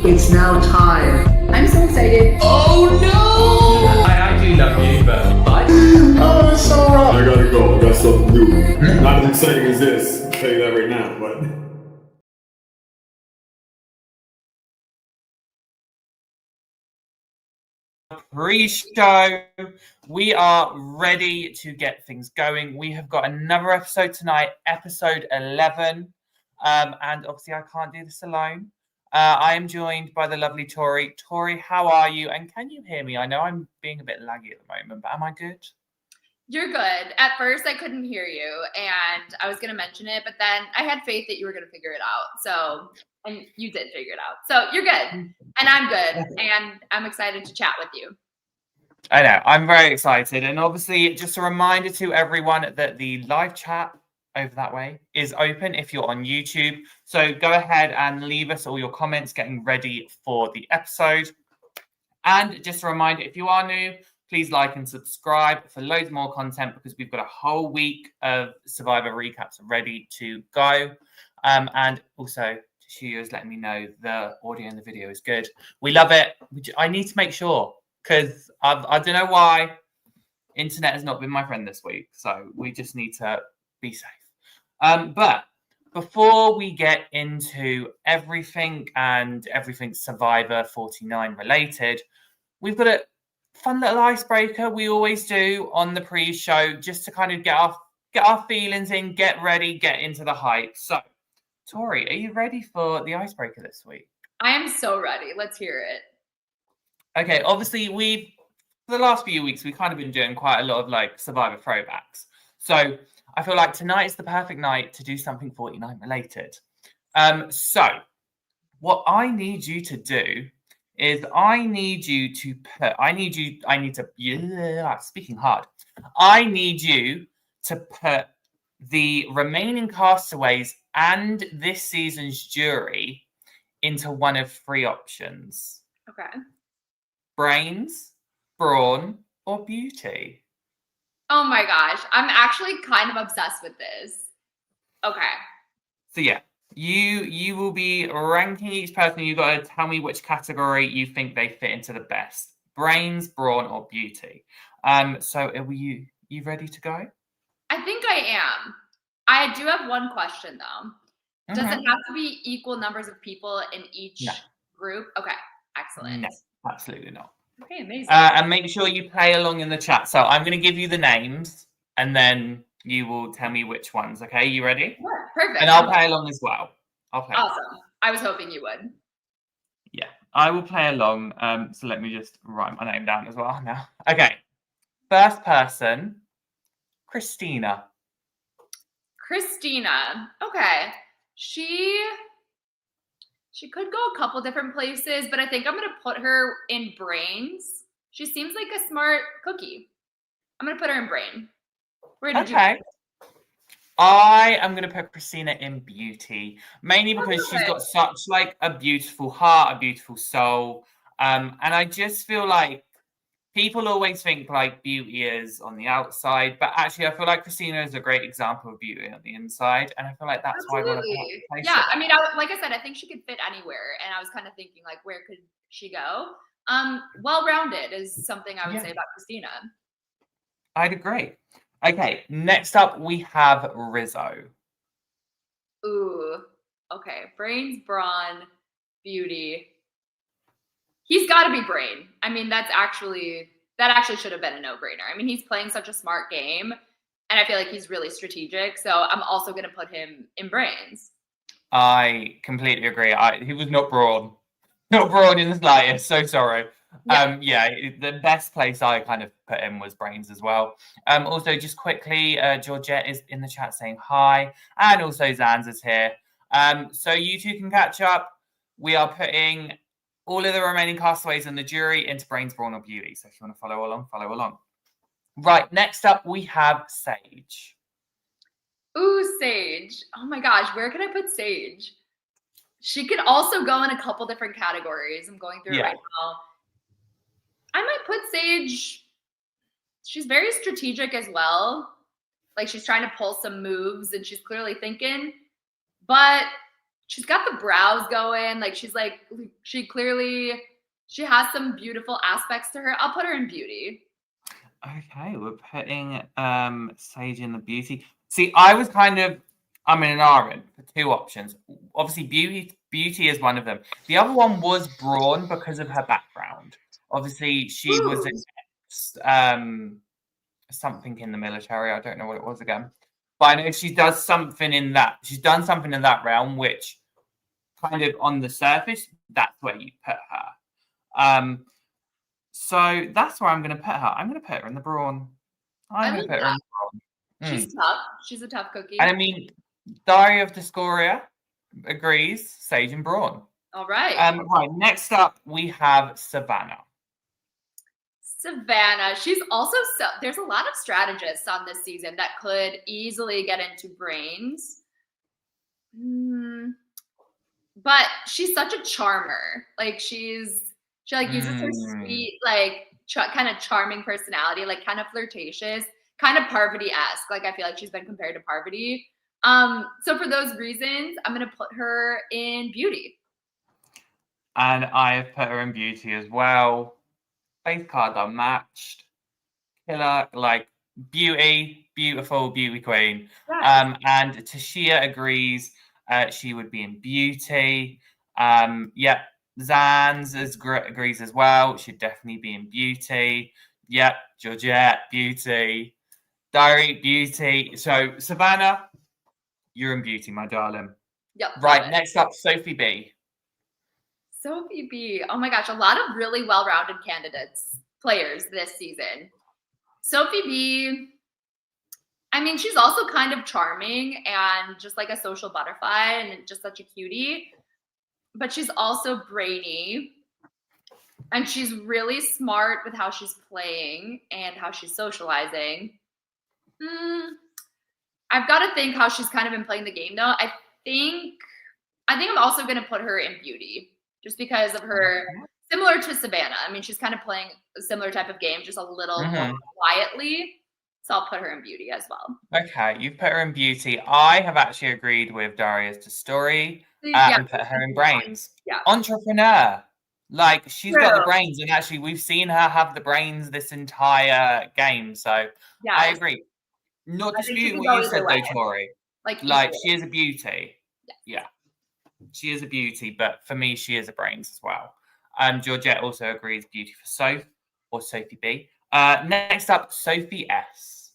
It's now time. I'm so excited. Oh no! I do love you, but what? Oh, it's so wrong. I gotta go. I got something to do. Not as exciting as this. I'll tell you that right now, but. Pre-show, we are ready to get things going. We have got another episode tonight, episode 11, and obviously I can't do this alone. I am joined by the lovely Tori. Tori, how are you? And can you hear me? I know I'm being a bit laggy at the moment, but am I good? You're good. At first, I couldn't hear you, and I was going to mention it, but then I had faith that you were going to figure it out. So, and you did figure it out. So you're good, and I'm good, and I'm excited to chat with you. I know. I'm very excited. And obviously, just a reminder to everyone that the live chat over that way is open if you're on YouTube. So go ahead and leave us all your comments getting ready for the episode. And just a reminder, if you are new, please like and subscribe for loads more content because we've got a whole week of Survivor recaps ready to go. And also, Shuyo is letting me know the audio and the video is good. We love it. I need to make sure because I don't know why internet has not been my friend this week. So we just need to be safe. But before we get into everything and everything Survivor 49 related, we've got a fun little icebreaker we always do on the pre-show just to kind of get our feelings in, get ready, get into the hype. So, Tori, are you ready for the icebreaker this week? I am so ready. Let's hear it. Okay, obviously for the last few weeks, we've kind of been doing quite a lot of like Survivor throwbacks. So I feel like tonight is the perfect night to do something 49 related. So what I need you to do is I need you to put the remaining castaways and this season's jury into one of three options. Okay. Brains, brawn, or beauty. Oh my gosh. I'm actually kind of obsessed with this. Okay. So yeah, you will be ranking each person. You've got to tell me which category you think they fit into the best. Brains, brawn, or beauty. So are you ready to go? I think I am. I do have one question though. Does it have to be equal numbers of people in each group? Okay, excellent. No, absolutely not. Okay, amazing. And make sure you play along in the chat. So I'm going to give you the names and then you will tell me which ones. Okay, you ready? Yeah, perfect. And I'll play along as well. Awesome. I was hoping you would. Yeah, I will play along. So let me just write my name down as well now. Okay, first person, Christina. Christina. Okay. She could go a couple different places, but I think I'm going to put her in brains. She seems like a smart cookie. I'm going to put her in brain. Where did you? I am going to put Christina in beauty, mainly because she's got such like a beautiful heart, a beautiful soul. And I just feel like people always think like beauty is on the outside, but actually I feel like Christina is a great example of beauty on the inside. And I feel like that's why I want to place Yeah, it. I mean, like I said, I think she could fit anywhere. And I was kind of thinking like, where could she go? Well-rounded is something I would say about Christina. I'd agree. Okay, next up we have Rizzo. Ooh, okay. Brains, brawn, beauty. He's got to be brain. I mean, that actually should have been a no-brainer. I mean, he's playing such a smart game, and I feel like he's really strategic. So I'm also going to put him in brains. I completely agree. He was not brawn. Not brawn in the slightest. So sorry. Yeah. The best place I kind of put him was brains as well. Also, just quickly, Georgette is in the chat saying hi, and also Zanz is here. So you two can catch up. We are putting all of the remaining castaways and the jury into brains, brawn, or beauty. So if you want to follow along, follow along. Right, next up we have Sage. Ooh, Sage. Oh my gosh, where can I put Sage? She could also go in a couple different categories. I'm going through it right now. I might put Sage. She's very strategic as well. Like she's trying to pull some moves and she's clearly thinking. But she's got the brows going. Like she clearly she has some beautiful aspects to her. I'll put her in beauty. Okay, we're putting Sage in the beauty. See, I was kind of I'm in an R for two options. Obviously, beauty is one of them. The other one was Brawn because of her background. Obviously, she was something in the military. I don't know what it was again. But I know she does something in that. She's done something in that realm, which kind of on the surface, that's where you put her. So that's where I'm going to put her. I'm going to put her in the Brawn. I'm going to put her in the Brawn. She's tough. She's a tough cookie. And I mean, Diary of Discoria agrees, Sage and Brawn. All right. Right, next up, we have Savannah. Savannah, she's also there's a lot of strategists on this season that could easily get into brains. But she's such a charmer. Like she like uses her sweet, like kind of charming personality, like kind of flirtatious, kind of Parvati-esque. Like I feel like she's been compared to Parvati. So for those reasons, I'm gonna put her in beauty. And I have put her in beauty as well. Both cards are matched. Killer, like beauty, beautiful, beauty queen. Yes. And Tashia agrees she would be in beauty. Yep, Zans agrees as well. She'd definitely be in beauty. Yep, Georgette, beauty. Diary, beauty. So Savannah, you're in beauty, my darling. Yep. Right, next up, Sophie B. Sophie B. Oh my gosh, a lot of really well-rounded players this season. Sophie B, I mean, she's also kind of charming and just like a social butterfly and just such a cutie. But she's also brainy. And she's really smart with how she's playing and how she's socializing. I've got to think how she's kind of been playing the game, though. I think I'm also going to put her in beauty just because of her, similar to Savannah. I mean, she's kind of playing a similar type of game, just a little more quietly. So I'll put her in beauty as well. Okay, you've put her in beauty. I have actually agreed with Darius to story and put her in brains. Yeah. Entrepreneur. Like, she's got the brains, and actually we've seen her have the brains this entire game. So I agree. Not disputing what you said, though, Tori. Like she is a beauty. Yeah. She is a beauty, but for me, she is a brains as well. Georgette also agrees beauty for Soph or Sophie B. Next up, Sophie S.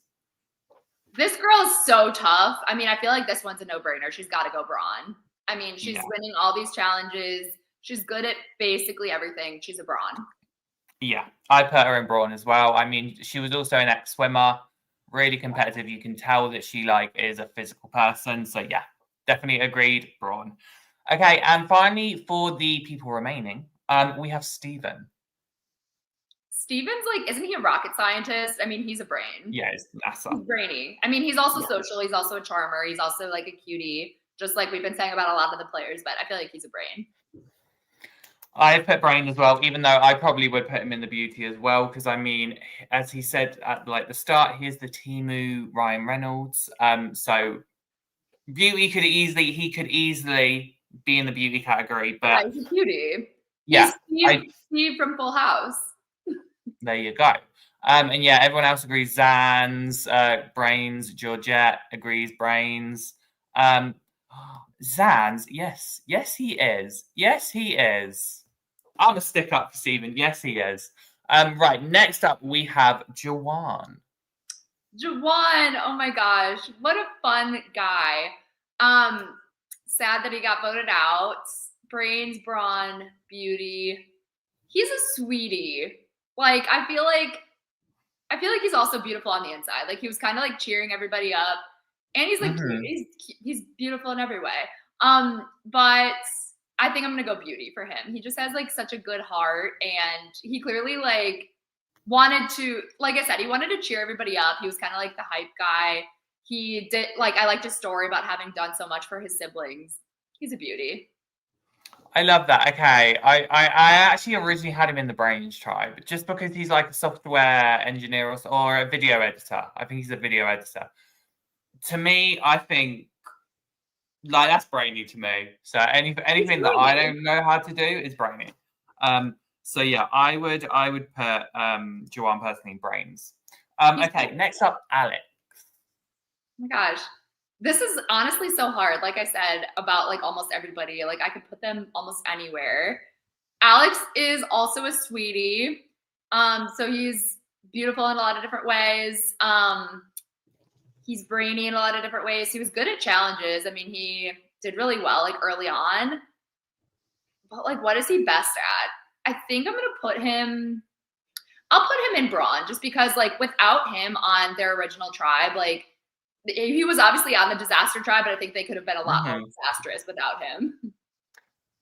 This girl is so tough. I mean, I feel like this one's a no-brainer. She's got to go Brawn. I mean, she's winning all these challenges. She's good at basically everything. She's a Brawn. Yeah, I put her in Brawn as well. I mean, she was also an ex-swimmer, really competitive. You can tell that she is a physical person. So yeah, definitely agreed, Brawn. Okay, and finally, for the people remaining, we have Steven. Steven's isn't he a rocket scientist? I mean, he's a brain. Yeah, it's NASA. He's brainy. I mean, he's also social. He's also a charmer. He's also a cutie, just like we've been saying about a lot of the players, but I feel like he's a brain. I put brain as well, even though I probably would put him in the beauty as well, because I mean, as he said at the start, he's the Temu Ryan Reynolds. So beauty he could easily be in the beauty category, but he's a cutie. Yeah, he's Steve from Full House. There you go. And yeah, everyone else agrees. Zans, brains. Georgette agrees. Brains. Zans, yes, he is. Yes, he is. I'm a stick up for Steven. Yes, he is. Right. Next up, we have Jawan. Jawan, oh my gosh, what a fun guy. Sad that he got voted out. Brains, brawn, beauty. He's a sweetie. I feel like he's also beautiful on the inside. He was kind of cheering everybody up, and he's cute. He's beautiful in every way. But I think I'm gonna go beauty for him. He just has such a good heart, and he clearly wanted to, like I said, he wanted to cheer everybody up. He was kind of the hype guy. He did I liked his story about having done so much for his siblings. He's a beauty. I love that. Okay, I actually originally had him in the brains tribe just because he's a software engineer or a video editor. I think he's a video editor. To me, I think Like that's brainy to me. So anything that I don't know how to do is brainy. So yeah, I would put Joanne personally in brains. Okay, next up, Alex. Oh my gosh. This is honestly so hard. Like I said, about like almost everybody. Like I could put them almost anywhere. Alex is also a sweetie. So he's beautiful in a lot of different ways. He's brainy in a lot of different ways. He was good at challenges. I mean, he did really well like early on. But like, what is he best at? I think I'm gonna put him. I'll put him in Braun just because like without him on their original tribe, like he was obviously on the disaster tribe, but I think they could have been a lot more disastrous without him.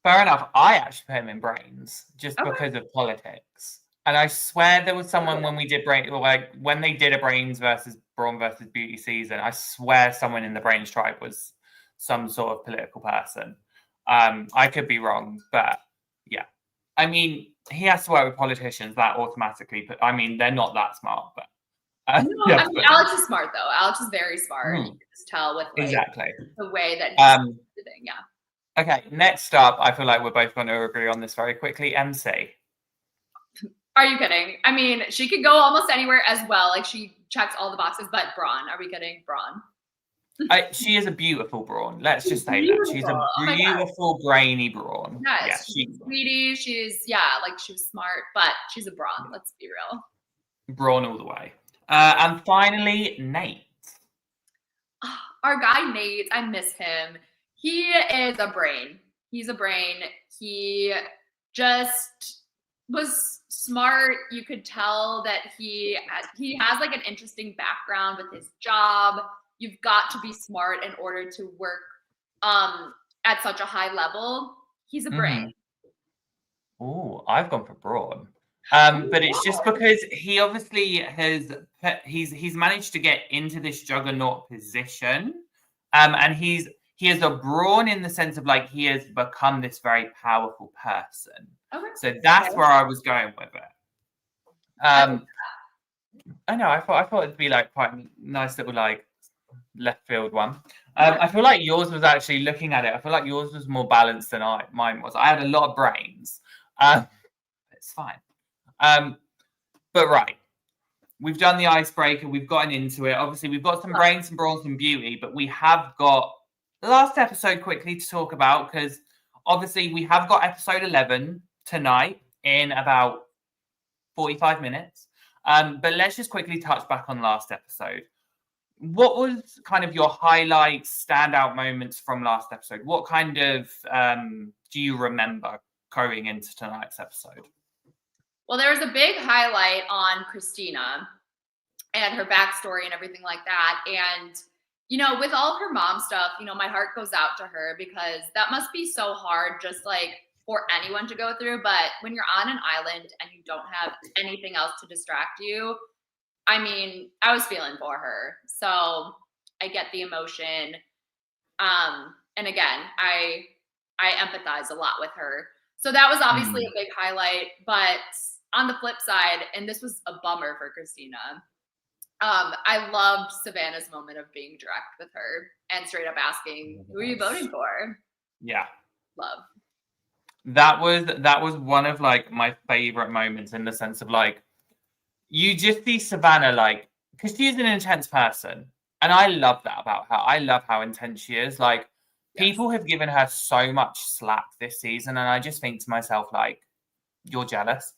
Fair enough. I actually put him in brains just Okay. because of politics. And I swear there was someone when we did brain, like when they did a brains versus brawn versus beauty season. I swear someone in the brains tribe was some sort of political person. I could be wrong, but yeah. I mean, he has to work with politicians that automatically, but I mean, they're not that smart, but No, yeah, I mean, Alex is smart though. Alex is very smart. You can just tell with like exactly the way that he's doing. Yeah. Okay, next up, I feel like we're both going to agree on this very quickly. MC. Are you kidding? I mean, she could go almost anywhere as well. Like she checks all the boxes, but Braun. Are we kidding? Braun. She is a beautiful brawn. Let's just say that. She's a beautiful, brainy brawn. Yes, she's sweetie. She's, like she was smart, but she's a brawn. Let's be real. Brawn all the way. And finally, Nate. Our guy Nate, I miss him. He is a brain. He's a brain. He just was smart. You could tell that he has like an interesting background with his job. You've got to be smart in order to work at such a high level. He's a brain. Oh, I've gone for brawn. But it's just because he obviously he's managed to get into this juggernaut position. And he is a brawn in the sense of like he has become this very powerful person. Okay. So that's where I was going with it. I know, I thought it'd be like quite a nice little like left field one. I feel like yours was actually looking at it. I feel like yours was more balanced than mine was. I had a lot of brains. It's fine. But right, we've done the icebreaker. We've gotten into it. Obviously, we've got some brains, some brawn, some beauty, but we have got the last episode quickly to talk about because obviously we have got episode 11 tonight in about 45 minutes. But let's just quickly touch back on last episode. What was kind of your highlights, standout moments from last episode? What kind of do you remember going into tonight's episode? Well, there was a big highlight on Christina and her backstory and everything like that. And, with all of her mom stuff, my heart goes out to her because that must be so hard just like for anyone to go through. But when you're on an island and you don't have anything else to distract you, I mean, I was feeling for her. So I get the emotion. And again, I empathize a lot with her. So that was obviously a big highlight. But on the flip side, and this was a bummer for Christina, I loved Savannah's moment of being direct with her and straight up asking, who are you voting for? Yeah. Love. That was one of like my favorite moments in the sense of like, you just see Savannah like, because she's an intense person. And I love that about her. I love how intense she is. Like, people have given her so much slack this season. And I just think to myself, like, you're jealous.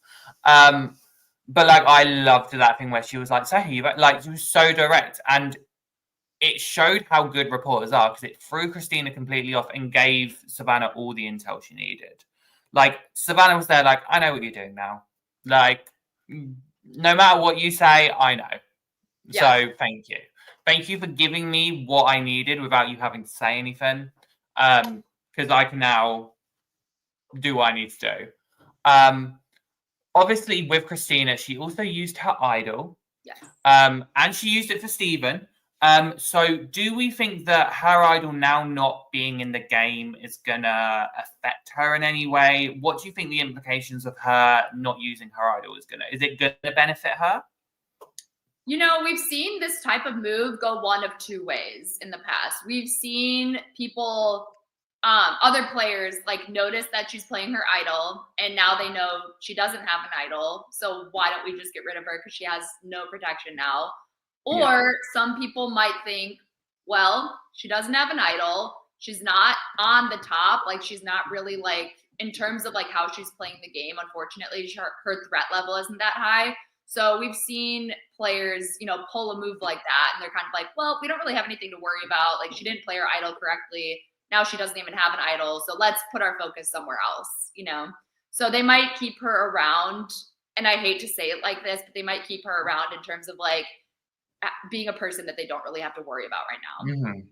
But like, I loved that thing where she was like, so who you, like, she was so direct. And it showed how good reporters are because it threw Christina completely off and gave Savannah all the intel she needed. Like, Savannah was there like, I know what you're doing now. Like, no matter what you say, I know. Yeah. So thank you. Thank you for giving me what I needed without you having to say anything. Because I can now do what I need to do. Obviously, with Christina, she also used her idol. Yes. And she used it for Steven. So do we think that her idol now not being in the game is going to affect her in any way? What do you think the implications of her not using her idol is it going to benefit her? You know, we've seen this type of move go one of two ways in the past. We've seen people, other players, like notice that she's playing her idol, and now they know she doesn't have an idol. So why don't we just get rid of her because she has no protection now? Or some people might think, well, she doesn't have an idol. She's not on the top. Like she's not really like in terms of like how she's playing the game. Unfortunately, her threat level isn't that high. So we've seen players, you know, pull a move like that, and they're kind of like, well, we don't really have anything to worry about. Like she didn't play her idol correctly. Now she doesn't even have an idol. So let's put our focus somewhere else, you know? So they might keep her around. And I hate to say it like this, but they might keep her around in terms of like being a person that they don't really have to worry about right now.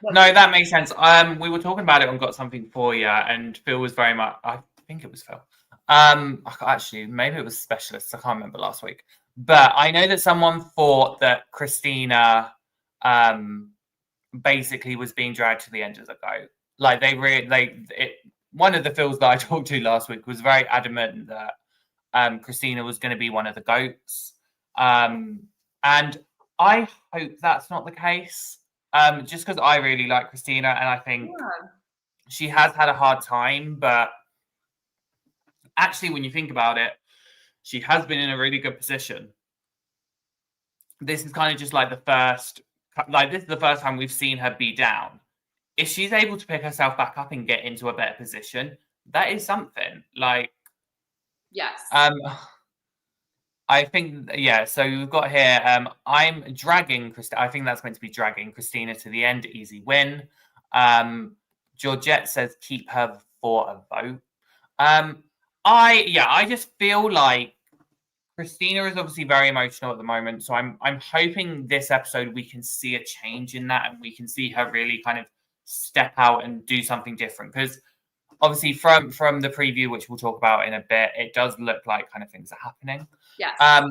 No, that makes sense. We were talking about it on Got Something For You, and Phil was very much, I think it was Phil. Actually, maybe it was Specialists. I can't remember last week. But I know that someone thought that Christina basically was being dragged to the end of the goat. Like one of the Phils that I talked to last week was very adamant that Christina was going to be one of the goats. And I hope that's not the case. Just because I really like Christina, and I think she has had a hard time, but actually, when you think about it, she has been in a really good position. This is kind of just like this is the first time we've seen her be down. If she's able to pick herself back up and get into a better position, that is something. Like, yes. I think, yeah, so we've got here, I'm dragging Christina. I think that's meant to be dragging Christina to the end. Easy win. Georgette says keep her for a vote. I just feel like Christina is obviously very emotional at the moment. So I'm hoping this episode we can see a change in that, and we can see her really kind of step out and do something different. Because obviously from the preview, which we'll talk about in a bit, it does look like kind of things are happening. Yes.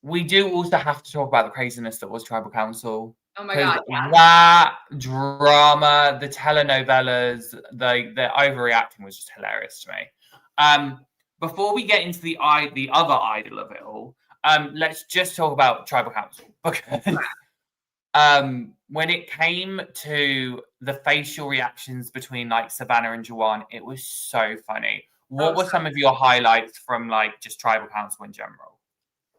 We do also have to talk about the craziness that was Tribal Council. Oh my God. Yeah. That drama, the telenovelas, the overreacting was just hilarious to me. Before we get into the other idol of it all, let's just talk about Tribal Council. Because when it came to the facial reactions between like Savannah and Juwan, it was so funny. What were some of your highlights from like just Tribal Council in general?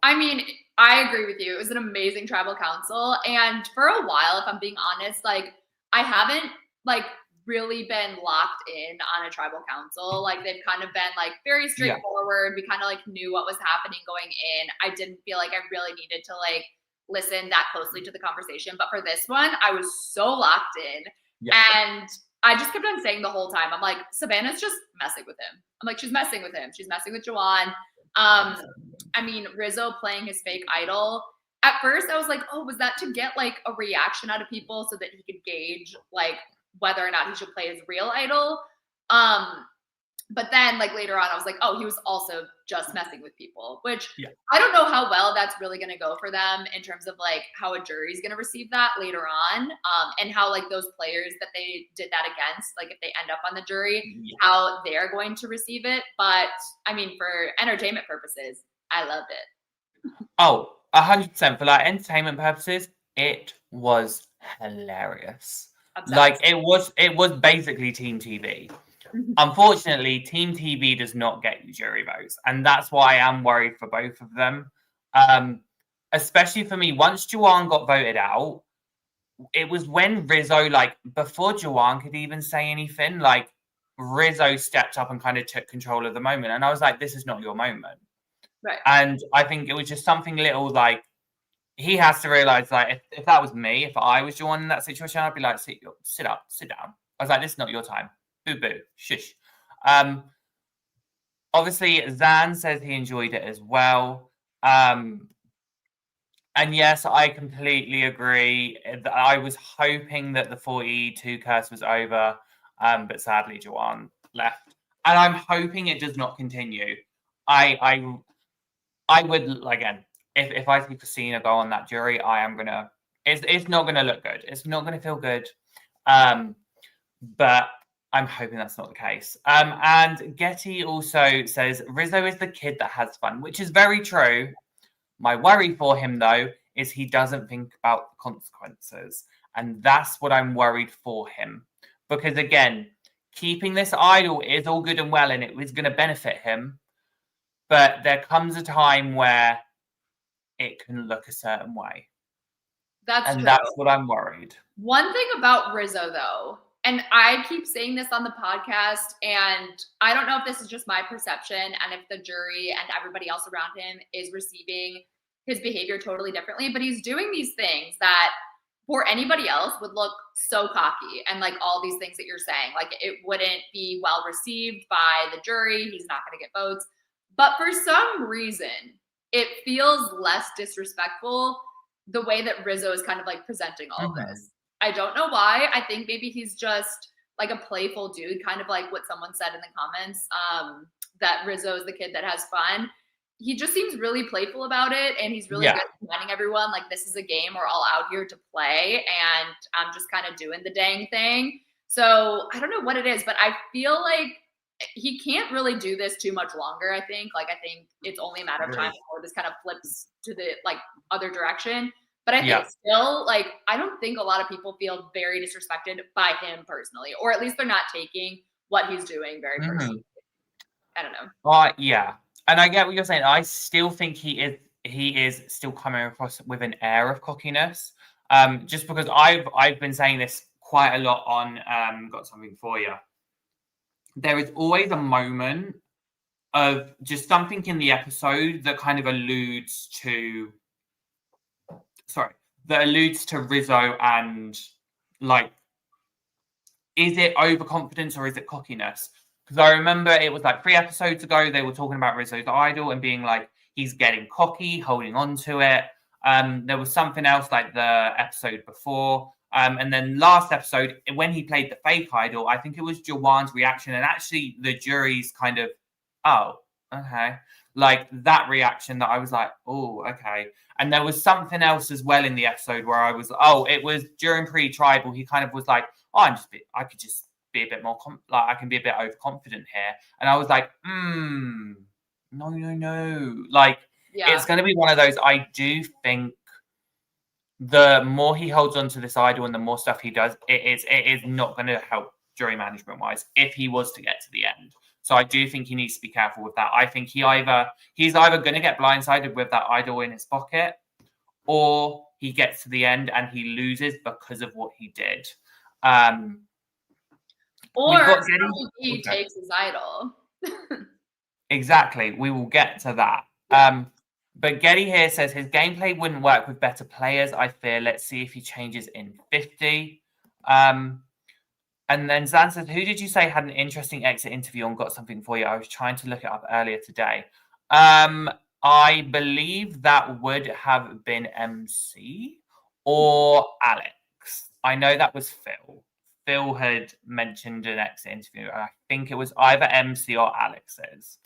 I mean, I agree with you. It was an amazing Tribal Council. And for a while, if I'm being honest, like I haven't like really been locked in on a Tribal Council. Like they've kind of been like very straightforward. We kind of like knew what was happening going in. I didn't feel like I really needed to like listen that closely to the conversation. But for this one, I was so locked in. Yeah. And I just kept on saying the whole time, I'm like, Savannah's just messing with him. I'm like, she's messing with him. She's messing with Juwan. I mean, Rizzo playing his fake idol. At first, I was like, oh, was that to get like a reaction out of people so that he could gauge like whether or not he should play his real idol? But then like later on, I was like, oh, he was also just messing with people, which I don't know how well that's really going to go for them in terms of like how a jury is going to receive that later on, and how like those players that they did that against, like if they end up on the jury, how they're going to receive it. But I mean, for entertainment purposes, I loved it. Oh, 100%. For like entertainment purposes, it was hilarious. Obsessed. Like it was basically Team TV. Unfortunately, Team TV does not get you jury votes, and that's why I am worried for both of them. Especially for me, once Juwan got voted out, it was when Rizzo, like before Juwan could even say anything, like Rizzo stepped up and kind of took control of the moment, and I was like, "This is not your moment." Right. And I think it was just something little like he has to realize, like if that was me, if I was Juwan in that situation, I'd be like, sit up, sit down. I was like, "This is not your time." Boo boo, shush. Obviously, Zan says he enjoyed it as well. And yes, I completely agree. I was hoping that the 42 curse was over, but sadly, Juwan left. And I'm hoping it does not continue. I would, again, if I see Christina go on that jury, I am going to, it's not going to look good. It's not going to feel good. But I'm hoping that's not the case. And Getty also says Rizzo is the kid that has fun, which is very true. My worry for him, though, is he doesn't think about the consequences. And that's what I'm worried for him. Because again, keeping this idol is all good and well and it is going to benefit him. But there comes a time where it can look a certain way. That's And true. that's what I'm worried. One thing about Rizzo, though, and I keep saying this on the podcast, and I don't know if this is just my perception and if the jury and everybody else around him is receiving his behavior totally differently, but he's doing these things that for anybody else would look so cocky and like all these things that you're saying. Like it wouldn't be well received by the jury. He's not going to get votes. But for some reason, it feels less disrespectful the way that Rizzo is kind of like presenting all of this. I don't know why. I think maybe he's just like a playful dude, kind of like what someone said in the comments, that Rizzo is the kid that has fun. He just seems really playful about it, and he's really good at reminding everyone like this is a game. We're all out here to play, and I'm just kind of doing the dang thing. So I don't know what it is, but I feel like he can't really do this too much longer. I think it's only a matter of time before this kind of flips to the like other direction. But I think still, like, I don't think a lot of people feel very disrespected by him personally, or at least they're not taking what he's doing very personally. I don't know. Yeah. And I get what you're saying. I still think he is still coming across with an air of cockiness. Just because I've been saying this quite a lot on Got Something For You. There is always a moment of just something in the episode that kind of alludes to Rizzo and like, is it overconfidence or is it cockiness? Because I remember it was like 3 episodes ago, they were talking about Rizzo's idol and being like, he's getting cocky, holding on to it. There was something else like the episode before. And then last episode, when he played the fake idol, I think it was Jawan's reaction. And actually the jury's kind of, oh, okay. Like that reaction that I was like, oh, okay. And there was something else as well in the episode where I was, it was during pre-tribal. He kind of was like, I could just be a bit more, I can be a bit overconfident here. And I was like, no. Like, it's going to be one of those, I do think the more he holds on to this idol and the more stuff he does, it is not going to help jury management wise if he was to get to the end. So I do think he needs to be careful with that. I think he's either going to get blindsided with that idol in his pocket, or he gets to the end and he loses because of what he did. Or he takes his idol. Exactly. We will get to that. But Getty here says his gameplay wouldn't work with better players, I fear. Let's see if he changes in 50. And then Zan says, who did you say had an interesting exit interview and Got Something For You? I was trying to look it up earlier today. I believe that would have been MC or Alex. I know that was Phil. Phil had mentioned an exit interview, and I think it was either MC or Alex's.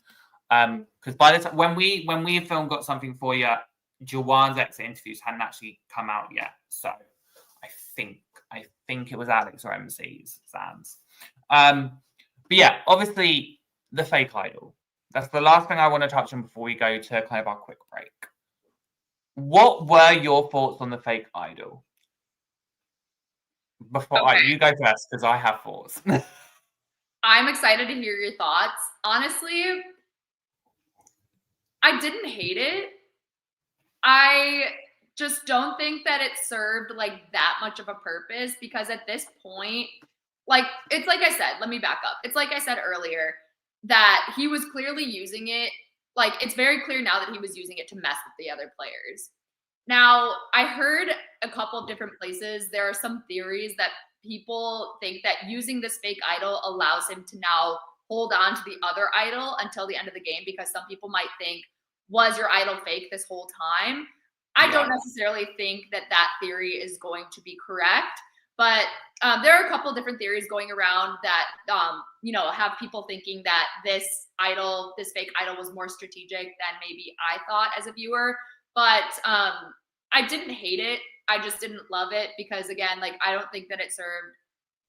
Because by the time when we filmed Got Something For You, Jawan's exit interviews hadn't actually come out yet. So I think it was Alex or MC's Zan's. But yeah, obviously the fake idol. That's the last thing I want to touch on before we go to kind of our quick break. What were your thoughts on the fake idol? You go first because I have thoughts. I'm excited to hear your thoughts. Honestly, I didn't hate it. I just don't think that it served like that much of a purpose, because at this point, like, it's like I said, let me back up. It's like I said earlier that he was clearly using it. Like, it's very clear now that he was using it to mess with the other players. Now, I heard a couple of different places, there are some theories that people think that using this fake idol allows him to now hold on to the other idol until the end of the game, because some people might think, was your idol fake this whole time? I don't necessarily think that theory is going to be correct, but there are a couple of different theories going around that, have people thinking that this fake idol was more strategic than maybe I thought as a viewer. But I didn't hate it. I just didn't love it because, again, like, I don't think that it served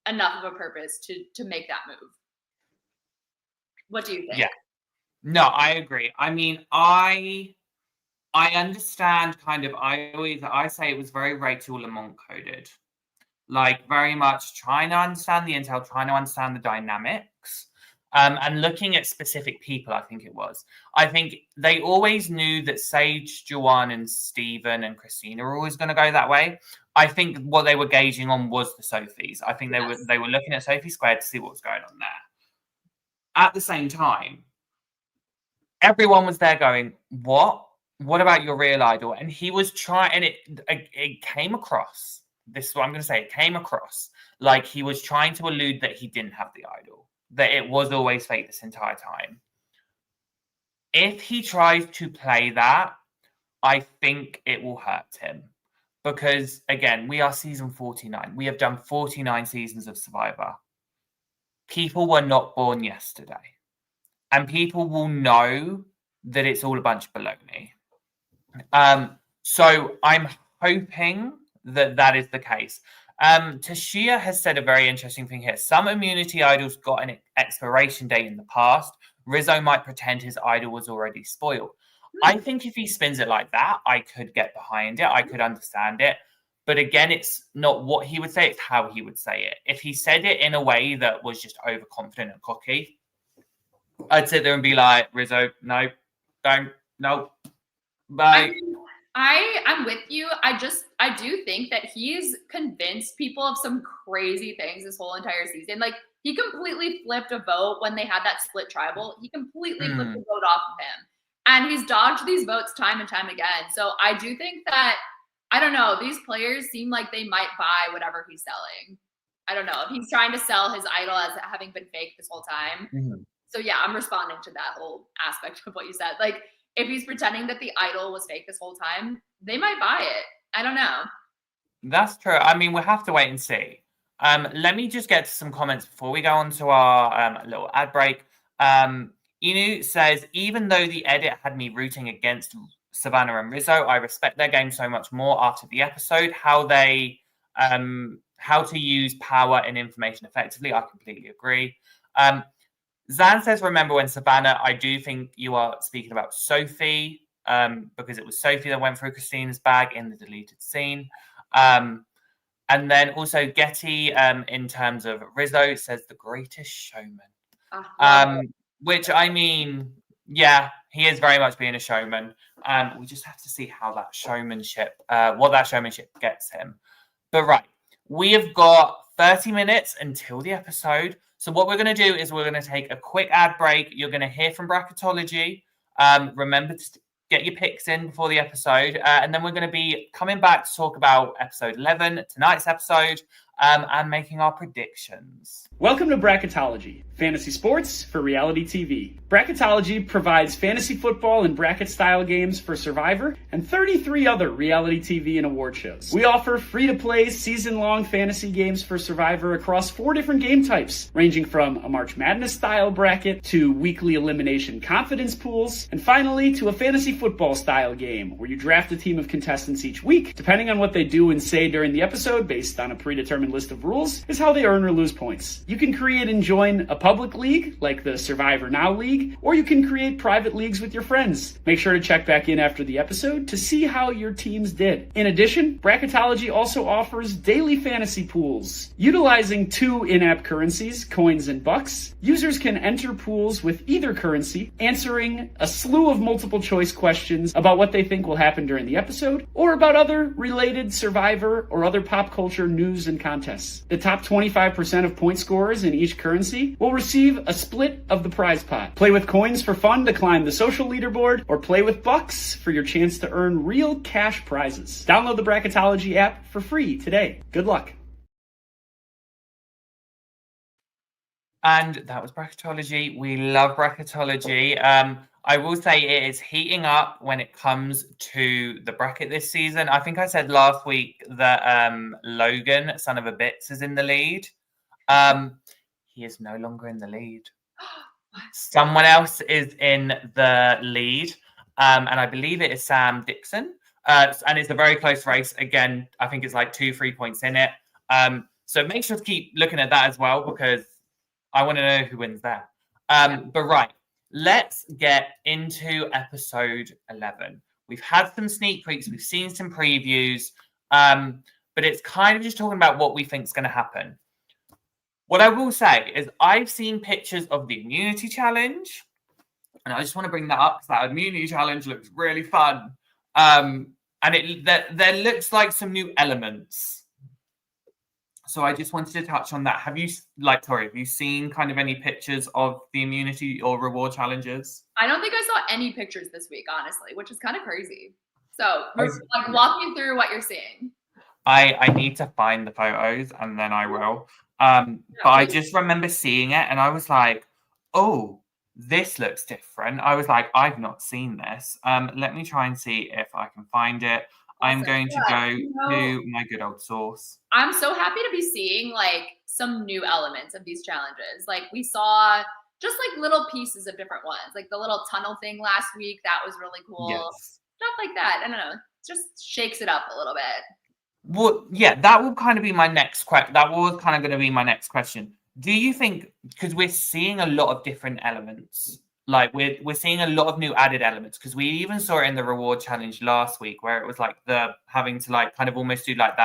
enough of a purpose to make that move. What do you think? Yeah. No, I agree. I mean, I I understand I say it was very Rachel Lamont coded. Like very much trying to understand the intel, trying to understand the dynamics. And looking at specific people, I think it was. I think they always knew that Sage, Joanne, and Stephen and Christina were always going to go that way. I think what they were gauging on was the Sophies. I think they were looking at Sophie Squared to see what was going on there. At the same time, everyone was there going, "What? What about your real idol?" And he was trying, and it came across. This is what I'm going to say. It came across like he was trying to allude that he didn't have the idol, that it was always fake this entire time. If he tries to play that, I think it will hurt him. Because, again, we are season 49. We have done 49 seasons of Survivor. People were not born yesterday. And people will know that it's all a bunch of baloney. So I'm hoping that is the case. Tashia has said a very interesting thing here. Some immunity idols got an expiration date in the past. Rizzo might pretend his idol was already spoiled. I think if he spins it like that, I could get behind it. I could understand it. But again, it's not what he would say, it's how he would say it. If he said it in a way that was just overconfident and cocky, I'd sit there and be like, Rizzo, no, don't, no, bye. I'm with you. I do think that he's convinced people of some crazy things this whole entire season. Like, he completely flipped a vote when they had that split tribal. He completely flipped the vote off of him. And he's dodged these votes time and time again. So I do think that, I don't know, these players seem like they might buy whatever he's selling. I don't know if he's trying to sell his idol as having been fake this whole time. So yeah, I'm responding to that whole aspect of what you said. Like, if he's pretending that the idol was fake this whole time, they might buy it. I don't know. That's true. I mean, we'll have to wait and see. Let me just get to some comments before we go on to our little ad break. Inu says, even though the edit had me rooting against Savannah and Rizzo, I respect their game so much more after the episode. How to use power and information effectively. I completely agree. Zan says, remember when Savannah, I do think you are speaking about Sophie, because it was Sophie that went through Christina's bag in the deleted scene. And then also Getty, in terms of Rizzo, says the greatest showman. Which, I mean, yeah, he is very much being a showman. We just have to see how that showmanship, what that showmanship gets him. But right, we have got 30 minutes until the episode. So what we're going to do is we're going to take a quick ad break. You're going to hear from Bracketology. Remember to get your picks in before the episode. And then we're going to be coming back to talk about episode 11, tonight's episode, and making our predictions. Welcome to Bracketology, fantasy sports for reality TV. Bracketology provides fantasy football and bracket-style games for Survivor and 33 other reality TV and award shows. We offer free-to-play, season-long fantasy games for Survivor across 4 different game types, ranging from a March Madness-style bracket to weekly elimination confidence pools, and finally to a fantasy football-style game where you draft a team of contestants each week. Depending on what they do and say during the episode, based on a predetermined list of rules, is how they earn or lose points. You can create and join a public league, like the Survivor Now League, or you can create private leagues with your friends. Make sure to check back in after the episode to see how your teams did. In addition, Bracketology also offers daily fantasy pools. Utilizing 2 in-app currencies, coins and bucks, users can enter pools with either currency, answering a slew of multiple choice questions about what they think will happen during the episode, or about other related Survivor or other pop culture news and contests. The top 25% of point scorers in each currency will receive a split of the prize pot. Play with coins for fun to climb the social leaderboard, or play with bucks for your chance to earn real cash prizes. Download the Bracketology app for free today. Good luck. And that was Bracketology. We love Bracketology. I will say it is heating up when it comes to the bracket this season. I think I said last week that Logan, son of a bits, is in the lead. He is no longer in the lead. Someone else is in the lead, and I believe it is Sam Dixon. And it's a very close race. Again, I think it's like 2-3 points in it. So make sure to keep looking at that as well, because I want to know who wins there. But right, let's get into episode 11. We've had some sneak peeks. We've seen some previews. But it's kind of just talking about what we think is going to happen. What I will say is I've seen pictures of the immunity challenge. And I just want to bring that up because that immunity challenge looks really fun. And there looks like some new elements. So I just wanted to touch on that. Have you seen kind of any pictures of the immunity or reward challenges? I don't think I saw any pictures this week, honestly, which is kind of crazy. So, walk me through what you're seeing. I need to find the photos and then I will. But I just remember seeing it and I was like, oh, this looks different. I was like, I've not seen this. Let me try and see if I can find it. I'm going to go to my good old source. I'm so happy to be seeing like some new elements of these challenges. Like we saw just like little pieces of different ones, like the little tunnel thing last week. That was really cool. Yes. Stuff like that. I don't know. Just shakes it up a little bit. Well, yeah, that will kind of be my next question. That was kind of going to be my next question. Do you think, because we're seeing a lot of different elements, like we're seeing a lot of new added elements, because we even saw it in the reward challenge last week where it was like the having to like kind of almost do like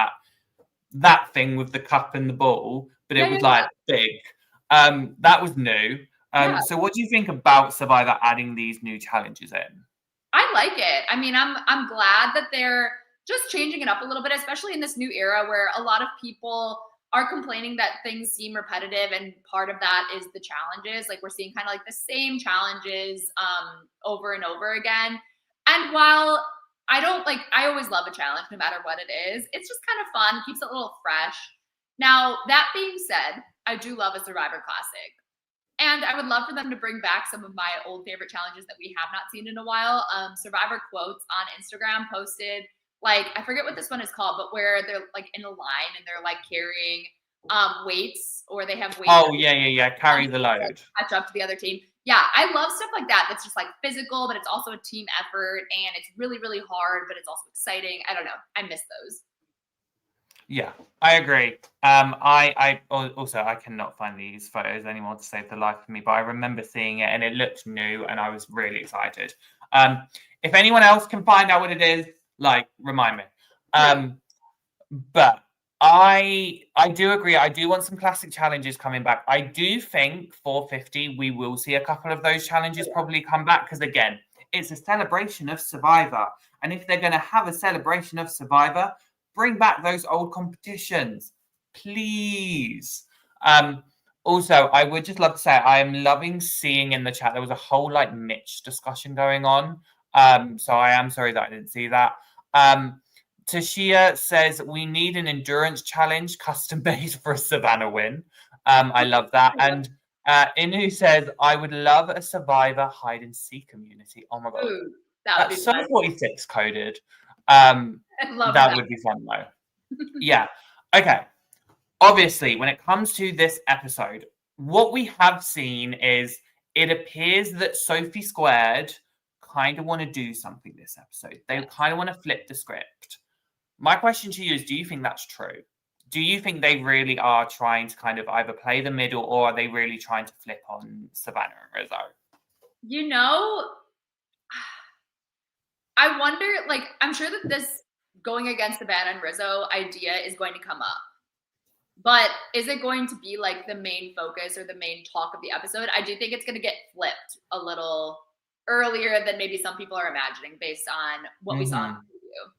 that thing with the cup and the ball, but it was like big. That was new. So what do you think about Survivor adding these new challenges in? I like it. I mean, I'm glad that they're just changing it up a little bit, especially in this new era where a lot of people are complaining that things seem repetitive, and part of that is the challenges. Like we're seeing kind of like the same challenges over and over again. And while I always love a challenge no matter what it is, it's just kind of fun, keeps it a little fresh. Now, that being said, I do love a Survivor Classic. And I would love for them to bring back some of my old favorite challenges that we have not seen in a while. Survivor Quotes on Instagram posted, like, I forget what this one is called, but where they're like in a line and they're like carrying weights, or they have weights. Oh, yeah. Carry the load. Catch up to the other team. Yeah, I love stuff like that. That's just like physical, but it's also a team effort and it's really, really hard, but it's also exciting. I don't know. I miss those. Yeah, I agree. I cannot find these photos anymore to save the life of me, but I remember seeing it and it looked new and I was really excited. If anyone else can find out what it is, like, remind me. But I do agree. I do want some classic challenges coming back. I do think 450, we will see a couple of those challenges probably come back because, again, it's a celebration of Survivor. And if they're going to have a celebration of Survivor, bring back those old competitions, please. Also, I would just love to say I am loving seeing in the chat, there was a whole like Mitch discussion going on. So I am sorry that I didn't see that. Tashia says, we need an endurance challenge custom made for a Savannah win. I love that. And Inu says, I would love a Survivor hide and seek community. Oh my God. Ooh, that would be fun. 46 coded. I love that would be fun though. Yeah. Okay. Obviously, when it comes to this episode, what we have seen is it appears that Sophie Squared kind of want to do something this episode. They kind of want to flip the script. My question to you is, do you think that's true? Do you think they really are trying to kind of either play the middle, or are they really trying to flip on Savannah and Rizzo? You know, I wonder, like, I'm sure that this going against Savannah and Rizzo idea is going to come up. But is it going to be like the main focus or the main talk of the episode? I do think it's going to get flipped a little earlier than maybe some people are imagining based on what we saw in the preview.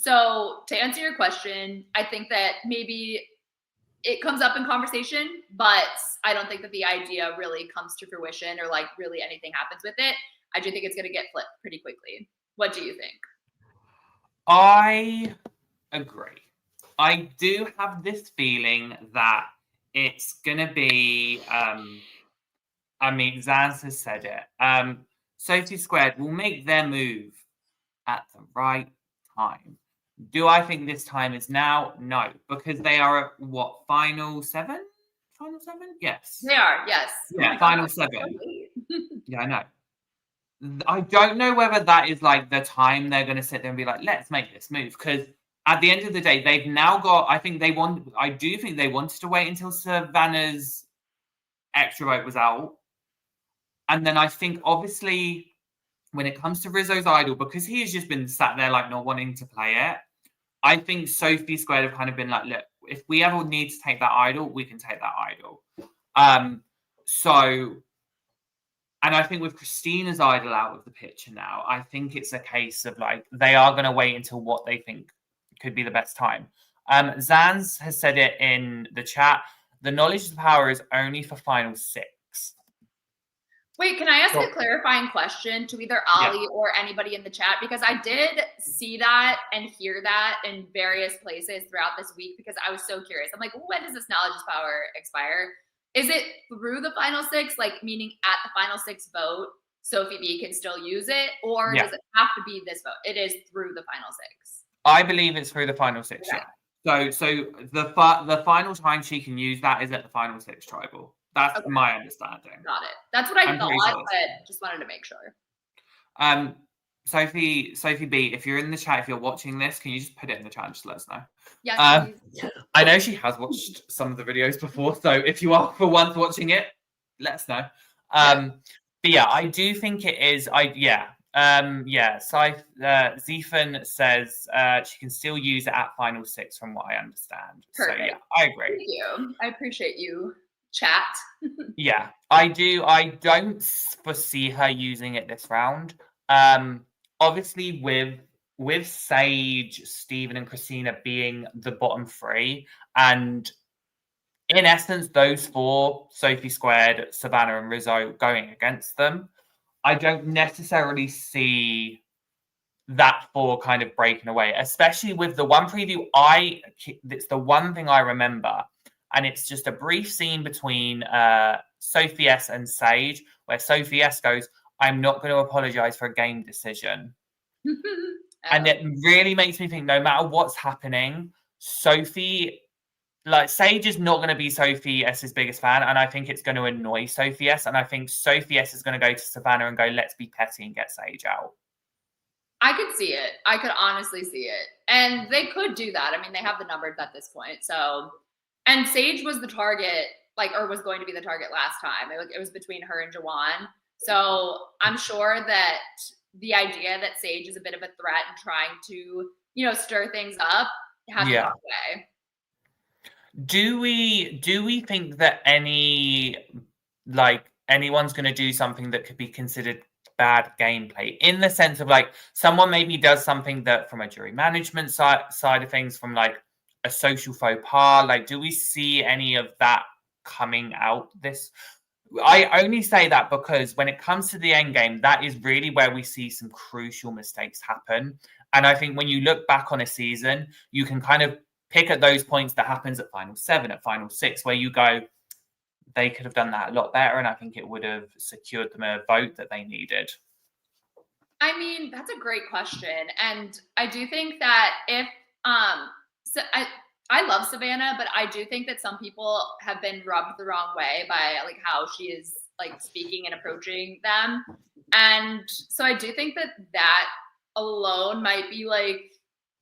So to answer your question, I think that maybe it comes up in conversation, but I don't think that the idea really comes to fruition or like really anything happens with it. I do think it's going to get flipped pretty quickly. What do you think? I agree. I do have this feeling that it's going to be, Zans has said it. Sophie Squared will make their move at the right time. Do I think this time is now? No, because they are at what, final seven? Final seven? Yes. They are, yes. Yeah, final seven. Yeah, I know. I don't know whether that is like the time they're going to sit there and be like, let's make this move. Because at the end of the day, they've now got, I do think they wanted to wait until Savannah's extra vote was out. And then I think obviously when it comes to Rizzo's idol, because he's just been sat there like not wanting to play it, I think Sophie Squared have kind of been like, look, if we ever need to take that idol, we can take that idol. So, and I think with Christina's idol out of the picture now, I think it's a case of like, they are going to wait until what they think could be the best time. Zanz has said it in the chat. The knowledge of power is only for final 6. Wait, can I ask Sure. a clarifying question to either Ali or anybody in the chat? Because I did see that and hear that in various places throughout this week because I was so curious. I'm like, when does this knowledge of power expire? Is it through the final 6, like meaning at the final 6 vote, Sophie B can still use it? Or does it have to be this vote? It is through the final 6. I believe it's through the final 6, Okay. So the final time she can use that is at the final 6 tribal. That's my understanding. Got it. That's what I I'm pretty thought, sure. but just wanted to make sure. Sophie B, if you're in the chat, if you're watching this, can you just put it in the chat and just let us know? Yes, please. I know she has watched some of the videos before, so if you are for once watching it, let us know. But yeah, I do think it is. Zephan says she can still use it at final 6, from what I understand. Perfect. So yeah, I agree. Thank you. I appreciate you, chat. Yeah, I do. I don't foresee her using it this round. Obviously, with Sage, Steven, and Christina being the bottom 3, and in essence, those 4, Sophie Squared, Savannah, and Rizzo, going against them, I don't necessarily see that 4 kind of breaking away, especially with the one preview. It's the one thing I remember, and it's just a brief scene between Sophie S and Sage, where Sophie S goes, "I'm not going to apologize for a game decision." And it really makes me think, no matter what's happening, Sophie, like Sage is not going to be Sophie S's biggest fan, and I think it's going to annoy Sophie S, and I think Sophie S is going to go to Savannah and go, let's be petty and get Sage out. I could see it. I could honestly see it. And they could do that. I mean, they have the numbers at this point. So, and Sage was the target, or was going to be the target last time. It was between her and Jawan. So I'm sure that the idea that Sage is a bit of a threat and trying to, stir things up has to go away. Do we think that anyone's going to do something that could be considered bad gameplay, in the sense of someone maybe does something that from a jury management side of things, from a social faux pas, do we see any of that coming out this? I only say that because when it comes to the end game, that is really where we see some crucial mistakes happen. And I think when you look back on a season, you can kind of pick at those points that happens at final 7, at final 6, where you go, they could have done that a lot better, and I think it would have secured them a vote that they needed. I mean, that's a great question. And I do think that if so I love Savannah, but I do think that some people have been rubbed the wrong way by how she is speaking and approaching them. And so I do think that alone might be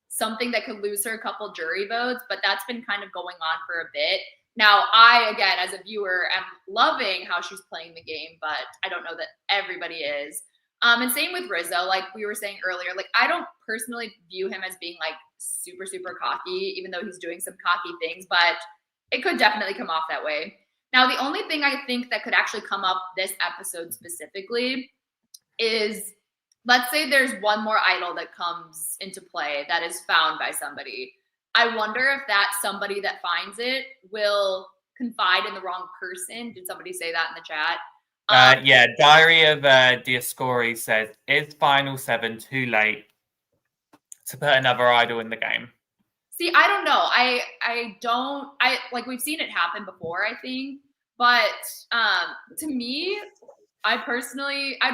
something that could lose her a couple jury votes, but that's been kind of going on for a bit. Now, I, again, as a viewer, am loving how she's playing the game, but I don't know that everybody is. And same with Rizzo, like we were saying earlier, I don't personally view him as being super, super cocky, even though he's doing some cocky things, but it could definitely come off that way. Now, the only thing I think that could actually come up this episode specifically is, let's say there's one more idol that comes into play that is found by somebody. I wonder if that somebody that finds it will confide in the wrong person. Did somebody say that in the chat? Diary of Diascori says, is final 7 too late to put another idol in the game? See, I don't know. I we've seen it happen before, I think. But to me, I'd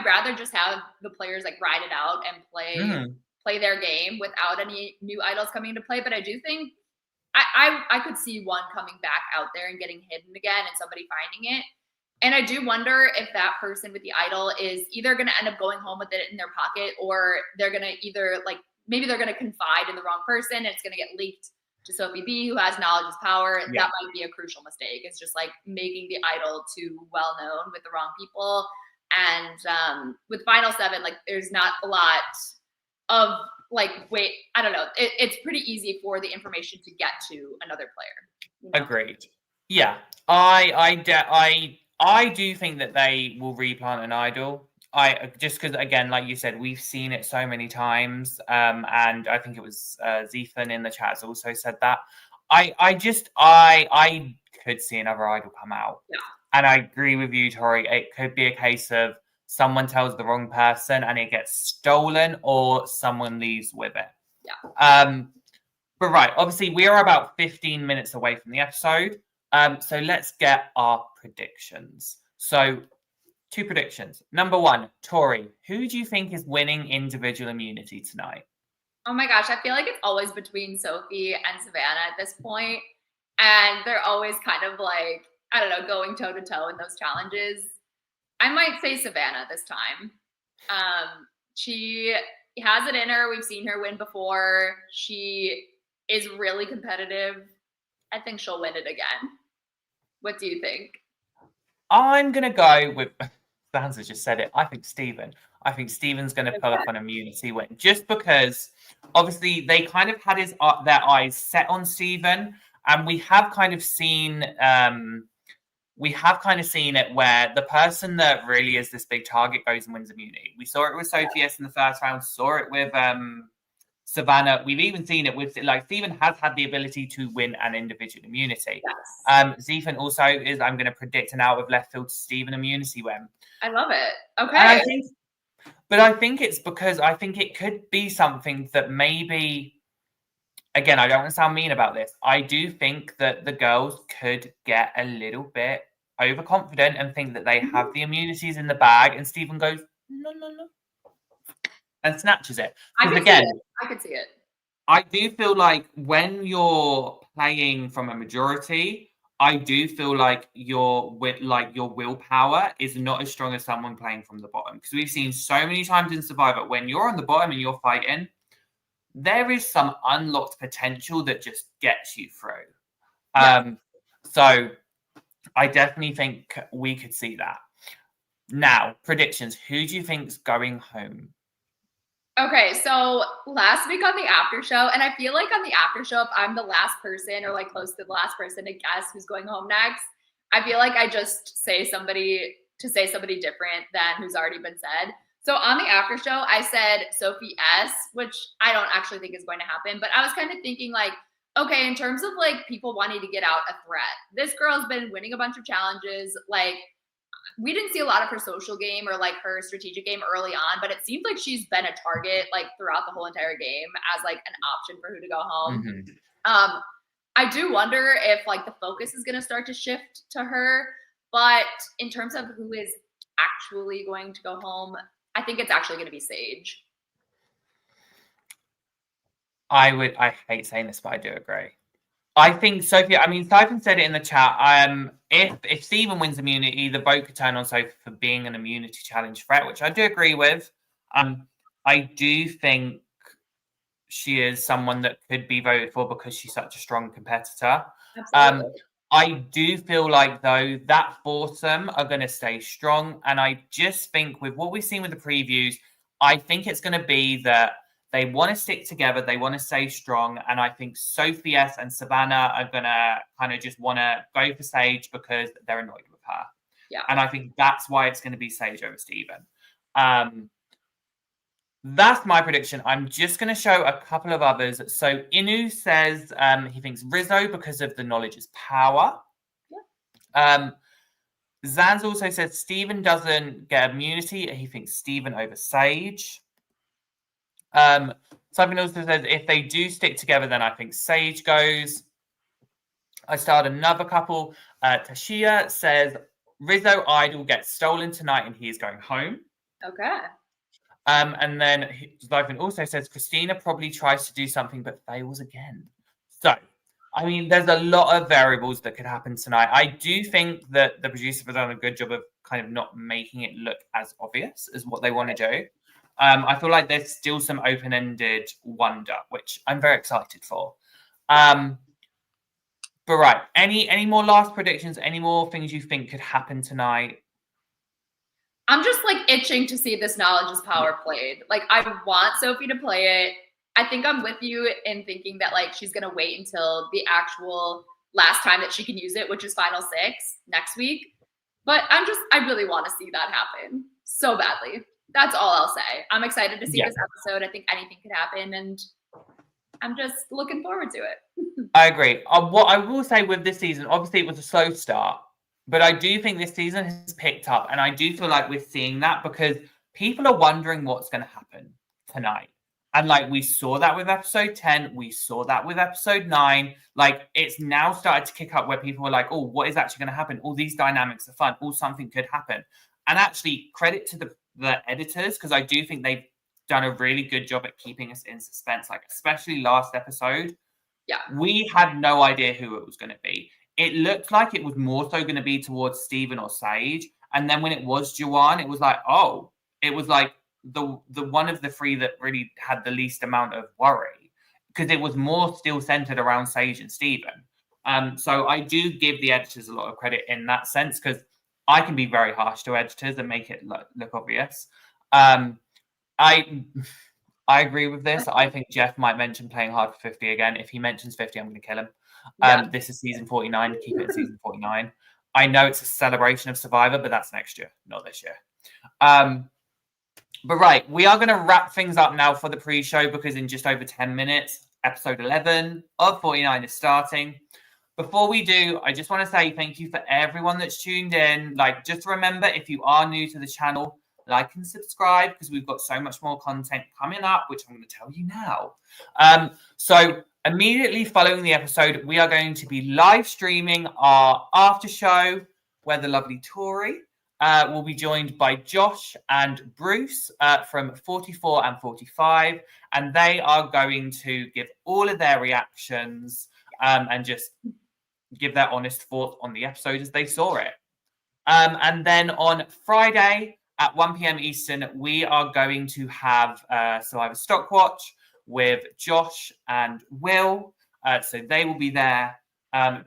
rather just have the players ride it out and play their game without any new idols coming into play. But I do think I could see one coming back out there and getting hidden again and somebody finding it. And I do wonder if that person with the idol is either going to end up going home with it in their pocket, or they're going to either maybe they're going to confide in the wrong person and it's going to get leaked to Sophie B, who has knowledge is power. Yeah. That might be a crucial mistake. It's just making the idol too well known with the wrong people. And with Final 7, like there's not a lot of like I don't know. It's pretty easy for the information to get to another player. You know? Agreed. Yeah, I do think that they will replant an idol. I just because again, like you said, we've seen it so many times. And I think it was Zethan in the chat has also said that. I could see another idol come out. Yeah. And I agree with you, Tori. It could be a case of someone tells the wrong person and it gets stolen, or someone leaves with it. Yeah. But right, obviously we are about 15 minutes away from the episode. So let's get our predictions. So 2 predictions. Number 1, Tori, who do you think is winning individual immunity tonight? Oh my gosh, I feel like it's always between Sophie and Savannah at this point. And they're always kind of like, I don't know, going toe to toe in those challenges. I might say Savannah this time. She has it in her. We've seen her win before. She is really competitive. I think she'll win it again. What do you think? I'm going to go with, Stanza just said it, I think Steven. I think Steven's going to pull off an immunity win. Just because, obviously, they kind of had their eyes set on Steven. And we have kind of seen it where the person that really is this big target goes and wins immunity. We saw it with Sophie S in the first round, saw it with Savannah. We've even seen it with, like, Steven has had the ability to win an individual immunity. Yes. Zethan also is, I'm going to predict an out of left field Steven immunity win. I love it. Okay. And I think it's because I think it could be something that maybe, again, I don't want to sound mean about this. I do think that the girls could get a little bit overconfident and think that they have the immunities in the bag, and Steven goes, no, and snatches it. I could see it. I do feel like when you're playing from a majority, I do feel like your willpower is not as strong as someone playing from the bottom. Because we've seen so many times in Survivor, when you're on the bottom and you're fighting, there is some unlocked potential that just gets you through. Yeah. So I definitely think we could see that. Now, predictions. Who do you think's going home? Okay, so last week on the after show, and I feel like on the after show, if I'm the last person or like close to the last person to guess who's going home next, I feel like I just say somebody different than who's already been said. So on the after show, I said Sophie S, which I don't actually think is going to happen, but I was kind of thinking like, okay, in terms of like people wanting to get out a threat, this girl's been winning a bunch of challenges. Like, we didn't see a lot of her social game or like her strategic game early on, but it seems like she's been a target like throughout the whole entire game as like an option for who to go home. Mm-hmm. I do wonder if like the focus is going to start to shift to her, but in terms of who is actually going to go home, I think it's actually going to be Sage. I hate saying this, but I do agree. I think Sophie, I mean, Siphon said it in the chat. If Steven wins immunity, the vote could turn on Sophie for being an immunity challenge threat, which I do agree with. I do think she is someone that could be voted for because she's such a strong competitor. Absolutely. I do feel like, though, that foursome are going to stay strong. And I just think with what we've seen with the previews, I think it's going to be that they want to stick together. They want to stay strong. And I think Sophie S and Savannah are going to kind of just want to go for Sage because they're annoyed with her. Yeah. And I think that's why it's going to be Sage over Steven. That's my prediction. I'm just going to show a couple of others. So Inu says he thinks Rizzo because of the knowledge is power. Yeah. Zanz also says Steven doesn't get immunity. He thinks Steven over Sage. Something also says if they do stick together, then I think Sage goes. I started another couple. Tashia says Rizzo Idol gets stolen tonight and he is going home. Okay. And then Zyphon also says Christina probably tries to do something but fails again. So, I mean, there's a lot of variables that could happen tonight. I do think that the producers have done a good job of kind of not making it look as obvious as what they want to do. I feel like there's still some open-ended wonder, which I'm very excited for. But right, any more last predictions? Any more things you think could happen tonight? I'm just like itching to see this knowledge is power played. Like I want Sophie to play it. I think I'm with you in thinking that like she's gonna wait until the actual last time that she can use it, which is Final Six next week. But I really want to see that happen so badly. That's all I'll say. I'm excited to see this episode. I think anything could happen, and I'm just looking forward to it. I agree. What I will say with this season, obviously it was a slow start, but I do think this season has picked up, and I do feel like we're seeing that because people are wondering what's going to happen tonight. And like we saw that with episode 10, we saw that with episode 9. Like it's now started to kick up where people are like, oh, what is actually going to happen? All these dynamics are fun. All something could happen. And actually credit to the editors, because I do think they've done a really good job at keeping us in suspense, like especially last episode. Yeah. We had no idea who it was going to be. It looked like it was more so going to be towards Steven or Sage. And then when it was Juwan, it was like, oh, it was like the one of the three that really had the least amount of worry, because it was more still centered around Sage and Steven. So I do give the editors a lot of credit in that sense, because I can be very harsh to editors and make it look obvious. I agree with this. I think Jeff might mention playing hard for 50 again. If he mentions 50, I'm going to kill him. This is season 49. Keep it in season 49. I know it's a celebration of Survivor, but that's next year, not this year. But right, we are going to wrap things up now for the pre-show, because in just over 10 minutes, episode 11 of 49 is starting. Before we do, I just want to say thank you for everyone that's tuned in. Like, just remember, if you are new to the channel, like and subscribe, because we've got so much more content coming up, which I'm going to tell you now. So immediately following the episode, we are going to be live streaming our after show, where the lovely Tori will be joined by Josh and Bruce from 44 and 45, and they are going to give all of their reactions and just give their honest thoughts on the episode as they saw it. And then on Friday at 1 p.m. Eastern, we are going to have Survivor Stock Watch with Josh and Will. So they will be there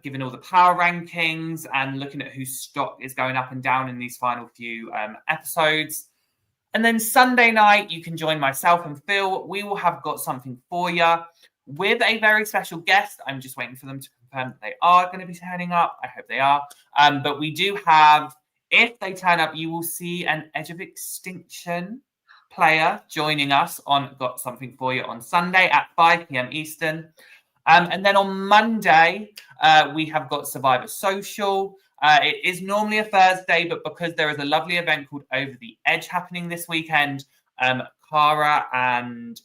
giving all the power rankings and looking at whose stock is going up and down in these final few episodes. And then Sunday night, you can join myself and Phil. We will have got something for you with a very special guest. I'm just waiting for them to confirm that they are going to be turning up. I hope they are. But we do have, if they turn up, you will see an Edge of Extinction player joining us on Got Something For You on Sunday at 5 p.m. Eastern. And then on Monday, we have got Survivor Social. It is normally a Thursday, but because there is a lovely event called Over the Edge happening this weekend, Cara and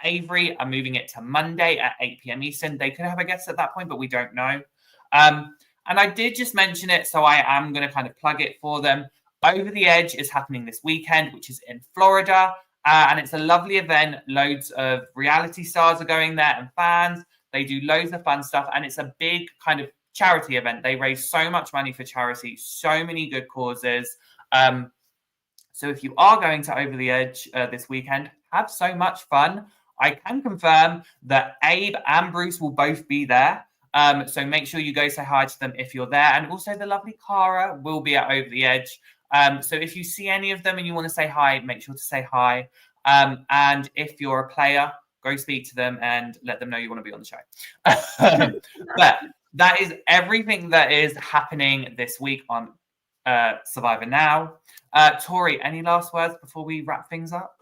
Avery are moving it to Monday at 8 p.m. Eastern. They could have a guest at that point, but we don't know. And I did just mention it, so I am going to kind of plug it for them. Over the Edge is happening this weekend, which is in Florida. And it's a lovely event. Loads of reality stars are going there and fans. They do loads of fun stuff. And it's a big kind of charity event. They raise so much money for charity, so many good causes. So if you are going to Over the Edge this weekend, have so much fun. I can confirm that Abe and Bruce will both be there. So make sure you go say hi to them if you're there. And also the lovely Cara will be at Over the Edge. So if you see any of them and you want to say hi, make sure to say hi. And if you're a player, go speak to them and let them know you want to be on the show. But that is everything that is happening this week on Survivor Now. Tori, any last words before we wrap things up?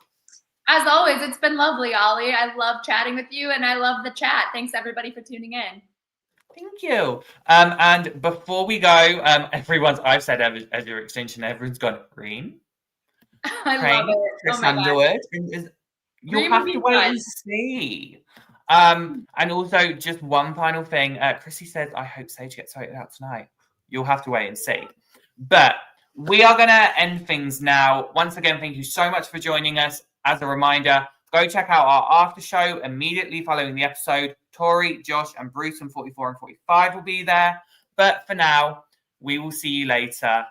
As always, it's been lovely, Ollie. I love chatting with you, and I love the chat. Thanks, everybody, for tuning in. Thank you. And before we go, I've said as your extension, everyone's gone green. I love it. Chris Oh my Underwood. You'll Green have would to be wait fun. and see. And also, just one final thing. Chrissy said, I hope Sage gets voted out tonight. You'll have to wait and see. But we are going to end things now. Once again, thank you so much for joining us. As a reminder, go check out our after show immediately following the episode. Tori, Josh, and Bruce from 44 and 45 will be there. But for now, we will see you later.